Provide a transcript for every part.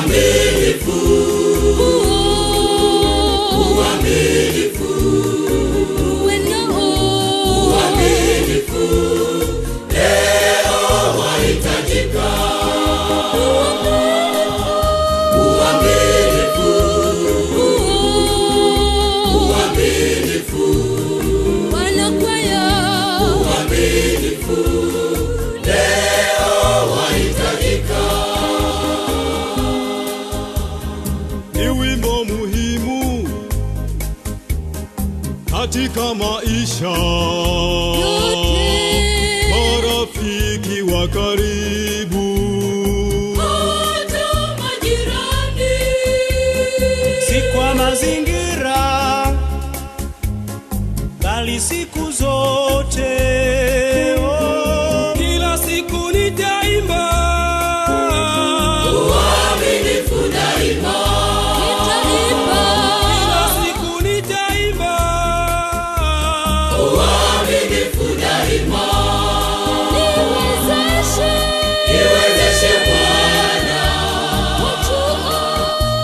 uaminifu, uaminifu, uaminifu, leo wahitajika. Uaminifu, uaminifu, wanakwaya, uaminifu, leo wahitajika. Ni wimbo muhimu katika maisha yote, marafiki wa karibu, hata majirani, si kwa mazingira bali siku zote. Kila siku nitaimba uaminifu daima, nitaimba, kila siku nitaimba uaminifu daima. Niwezeshe Bwana,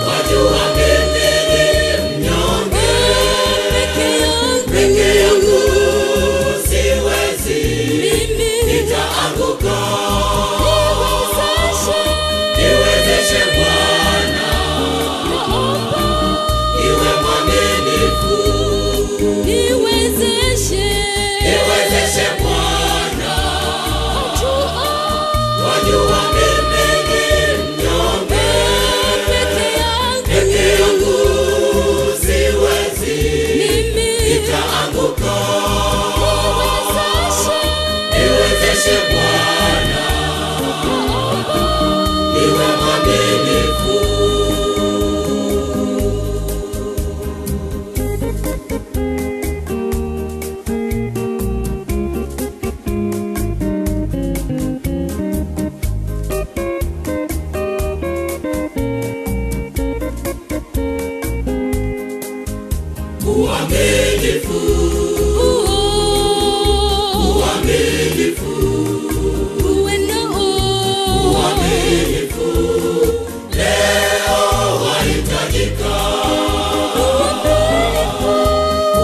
wajua mimi ni mnyonge, peke yangu siwezi, nitaanguka. Niwezeshe Bwana, niwe mwaminifu, niwezeshe Bwana, wajua mimi ni mnyonge, peke yangu siwezi, nitaanguka. Niwezeshe Bwana, niwe mwaminifu. Uaminifu, uaminifu, uaminifu, leo wahitajika.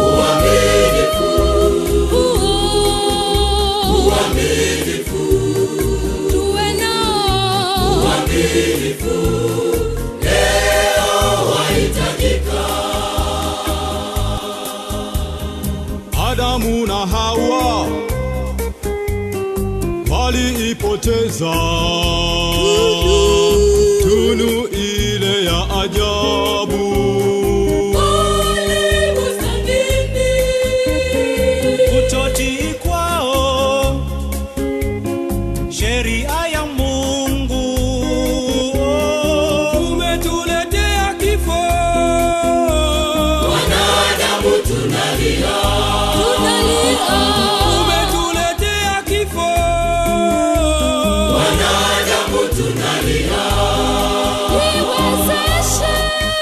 Uaminifu, uaminifu, uaminifu, leo wahitajika. Adamu na Hawa waliipoteza tunu ile ya ajabu. kutotii kwao sheria ya Mungu umetuletea kifo. Wanadamu tunalia, Umetuletea kifo. wanadamu tunalia.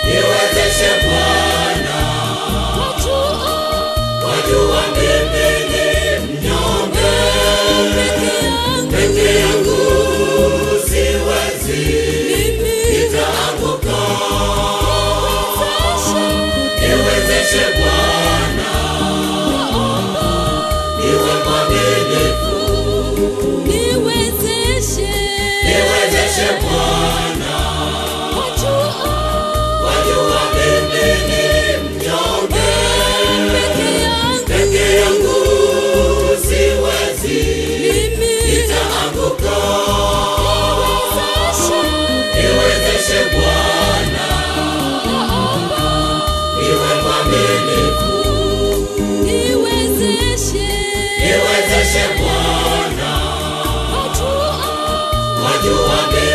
Niwezeshe Bwana, wajua mimi ni mnyonge, peke yangu siwezi, nitaanguka. Niwezeshe Bwana, niwe mwaminifu. Niwezeshe Bwana, wajua mimi ni mnyonge, peke yangu siwezi, nitaanguka. Niwezeshe Bwana, niwe mwaminifu. Niwezeshe Bwana, wajua mimi